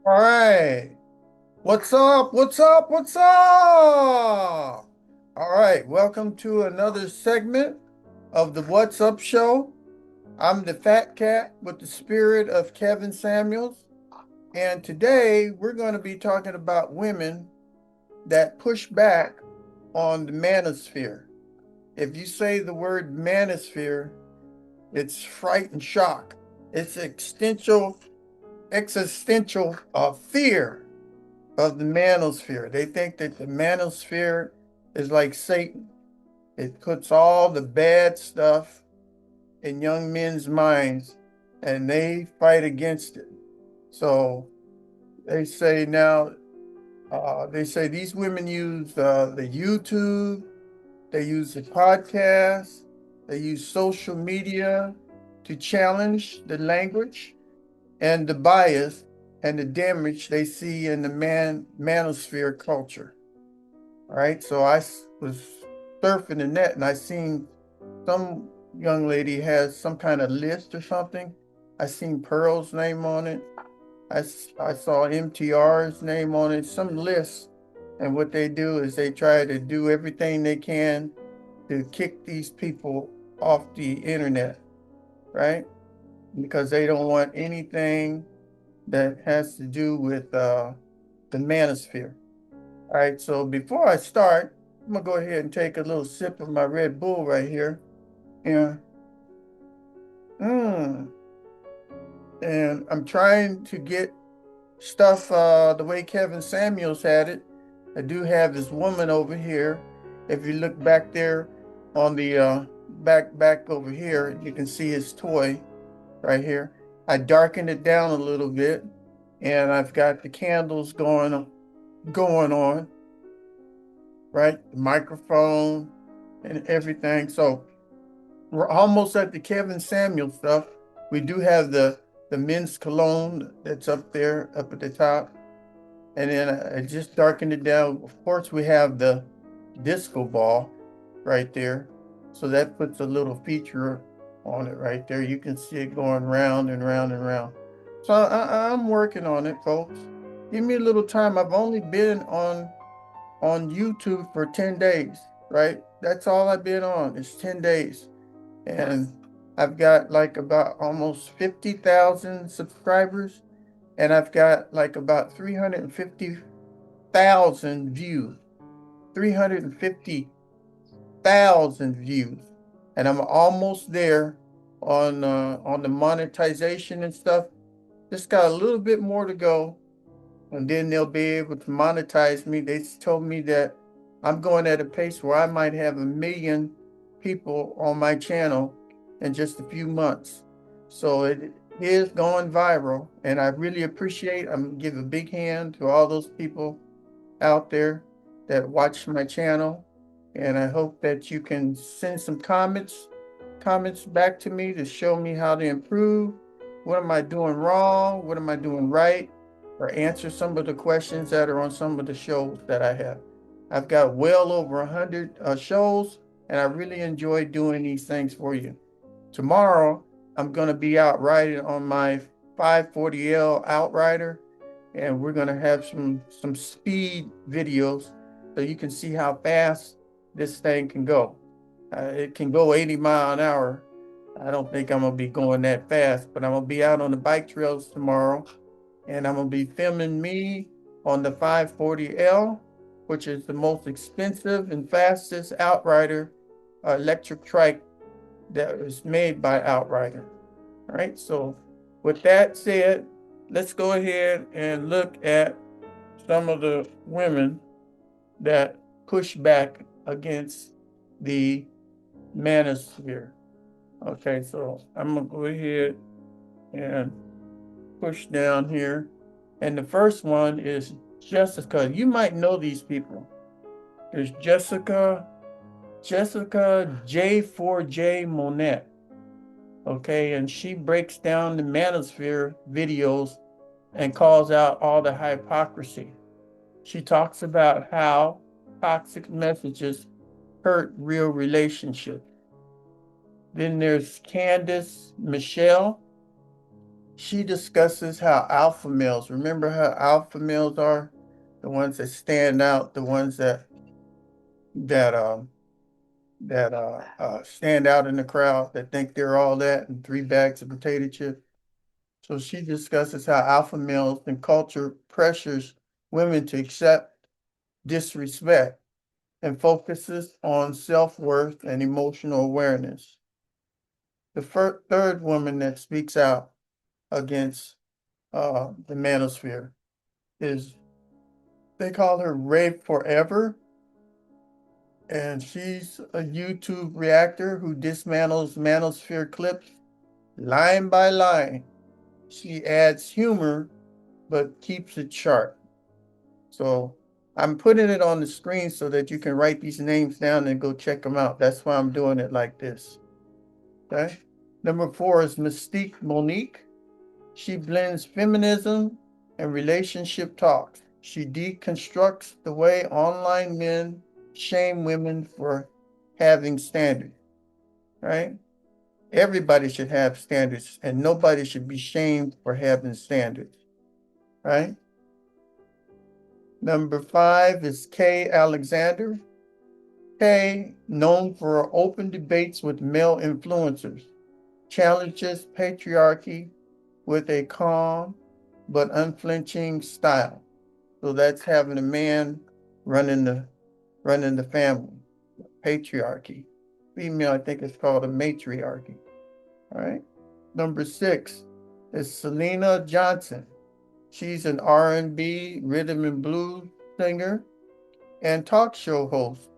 All right. What's up? What's up? What's up? All right. Welcome to another segment of the What's Up Show. I'm the fat cat with the spirit of Kevin Samuels. And today we're going to be talking about women that push back on the manosphere. If you say the word manosphere, it's fright and shock. It's existential fear of the manosphere. They think that the manosphere is like Satan. It puts all the bad stuff in young men's minds and they fight against it. So they say now, they say these women use the YouTube, they use the podcast, they use social media to challenge the language and the bias and the damage they see in the manosphere culture. All right. So was surfing the net and I seen some young lady has some kind of list or something. I seen Pearl's name on it. I saw MTR's name on it, some list. And what they do is they try to do everything they can to kick these people off the internet, right? Because they don't want anything that has to do with the manosphere. All right, so before I start, I'm gonna go ahead and take a little sip of my Red Bull right here. Yeah. Mm. And I'm trying to get stuff the way Kevin Samuels had it. I do have this woman over here. If you look back there on the back over here, you can see his toy right here. I darkened it down a little bit, and I've got the candles going on, right? The microphone and everything. So we're almost at the Kevin Samuel stuff. We do have the men's cologne that's up there, up at the top. And then I just darkened it down. Of course, we have the disco ball right there. So that puts a little feature on it right there. You can see it going round and round and round. So I'm working on it, folks. Give me a little time. I've only been on YouTube for 10 days, right? That's all I've been on. It's 10 days. And I've got like about almost 50,000 subscribers and I've got like about 350,000 views. 350,000 views. And I'm almost there on the monetization and stuff. Just got a little bit more to go and then they'll be able to monetize me. They told me that I'm going at a pace where I might have 1 million people on my channel in just a few months. So it is going viral, and I really appreciate. I'm gonna give a big hand to all those people out there that watch my channel, and I hope that you can send some comments back to me to show me how to improve. What am I doing wrong? What am I doing right? Or answer some of the questions that are on some of the shows that I have. I've got well over 100 shows, and I really enjoy doing these things for you. Tomorrow, I'm going to be out riding on my 540L Outrider, and we're going to have some speed videos so you can see how fast this thing can go. It can go 80 mile an hour. I don't think I'm gonna be going that fast, but I'm gonna be out on the bike trails tomorrow, and I'm gonna be filming me on the 540L, which is the most expensive and fastest Outrider electric trike that was made by Outrider. All right, so with that said, let's go ahead and look at some of the women that push back against the manosphere. Okay, so I'm gonna go ahead and push down here. And the first one is Jessica. You might know these people. There's Jessica J4J Monette. Okay, and she breaks down the manosphere videos and calls out all the hypocrisy. She talks about how toxic messages hurt real relationships. Then there's Candace Michelle. She discusses how alpha males, remember how alpha males are? The ones that stand out, the ones that stand out in the crowd, that think they're all that and three bags of potato chips. So she discusses how alpha males and culture pressures women to accept disrespect and focuses on self-worth and emotional awareness. The third woman that speaks out against the manosphere is, they call her Rape Forever, and she's a YouTube reactor who dismantles manosphere clips line by line. She adds humor, but keeps it sharp. So I'm putting it on the screen so that you can write these names down and go check them out. That's why I'm doing it like this. Okay. Number 4 is Mystique Monique. She blends feminism and relationship talks. She deconstructs the way online men shame women for having standards, right? Everybody should have standards and nobody should be shamed for having standards, right? Number 5 is Kay Alexander. Kay, known for open debates with male influencers, challenges patriarchy with a calm but unflinching style. So that's having a man running the family, patriarchy. Female, I think it's called a matriarchy. All right. Number 6 is Selena Johnson. She's an R&B, rhythm and blues singer and talk show host.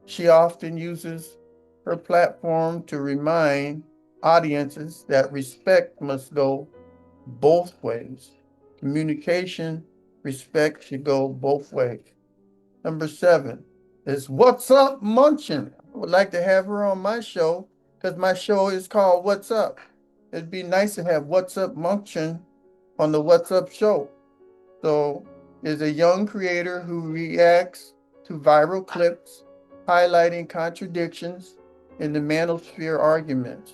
She often uses her platform to remind audiences that respect must go both ways. Communication, respect should go both ways. Number 7 is What's Up Munchin. I would like to have her on my show because my show is called What's Up. It'd be nice to have What's Up Munchin on the What's Up show. So, is a young creator who reacts to viral clips highlighting contradictions in the manosphere arguments.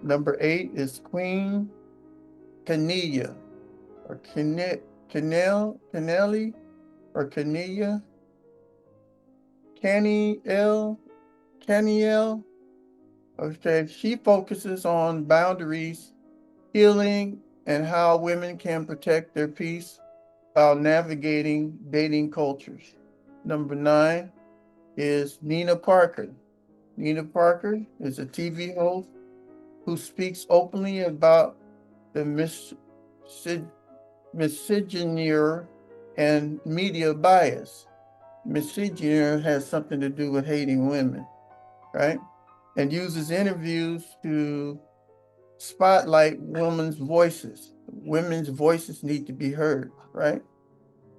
Number 8 is Queen Cania or Canelli or Cania, Caniel. Okay, she focuses on boundaries, healing, and how women can protect their peace while navigating dating cultures. Number 9 is Nina Parker. Nina Parker is a TV host who speaks openly about the misogyny and media bias. Misogyny has something to do with hating women, right? And uses interviews to spotlight women's voices. Women's voices need to be heard, right?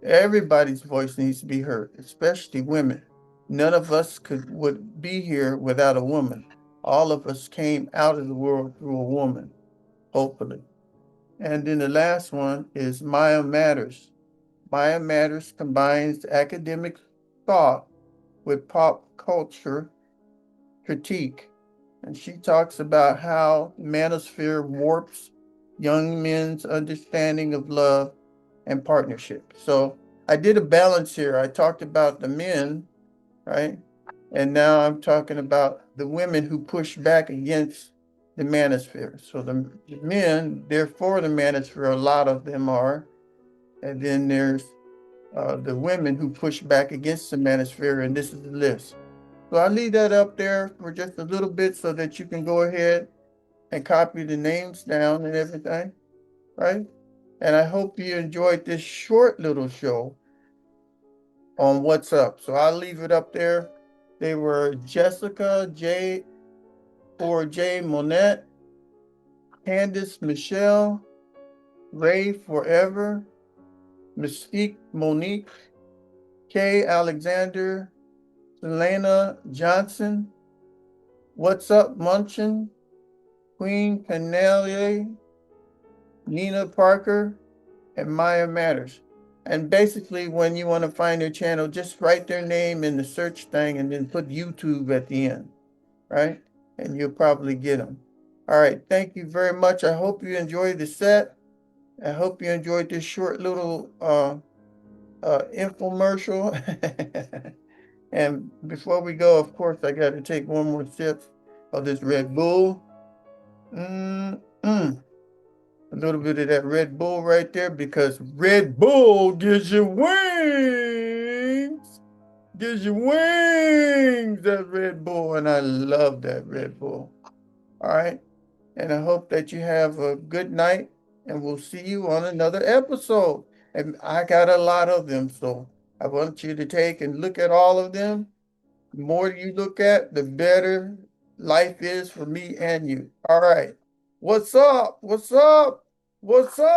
Everybody's voice needs to be heard, especially women. None of us would be here without a woman. All of us came out of the world through a woman, hopefully. And then the last one is Maya Matters. Maya Matters combines academic thought with pop culture critique. And she talks about how manosphere warps young men's understanding of love and partnership. So I did a balance here. I talked about the men, right? And now I'm talking about the women who push back against the manosphere. So the men, they're for the manosphere, a lot of them are. And then there's the women who push back against the manosphere, and this is the list. So I'll leave that up there for just a little bit so that you can go ahead and copy the names down and everything, right? And I hope you enjoyed this short little show on What's Up. So I'll leave it up there. They were Jessica J. or J. Monette, Candice Michelle, Ray Forever, Mystique Monique, Kay Alexander, Selena Johnson, What's Up Munchin, Queen Canelli, Nina Parker, and Maya Matters. And basically, when you want to find their channel, just write their name in the search thing and then put YouTube at the end, right? And you'll probably get them. All right. Thank you very much. I hope you enjoyed the set. I hope you enjoyed this short little infomercial. And before we go, of course, I got to take one more sip of this Red Bull. Mm-mm. A little bit of that Red Bull right there because Red Bull gives you wings. Gives you wings, that Red Bull. And I love that Red Bull. All right. And I hope that you have a good night and we'll see you on another episode. And I got a lot of them, so I want you to take and look at all of them. The more you look at, the better life is for me and you. All right. What's up? What's up? What's up?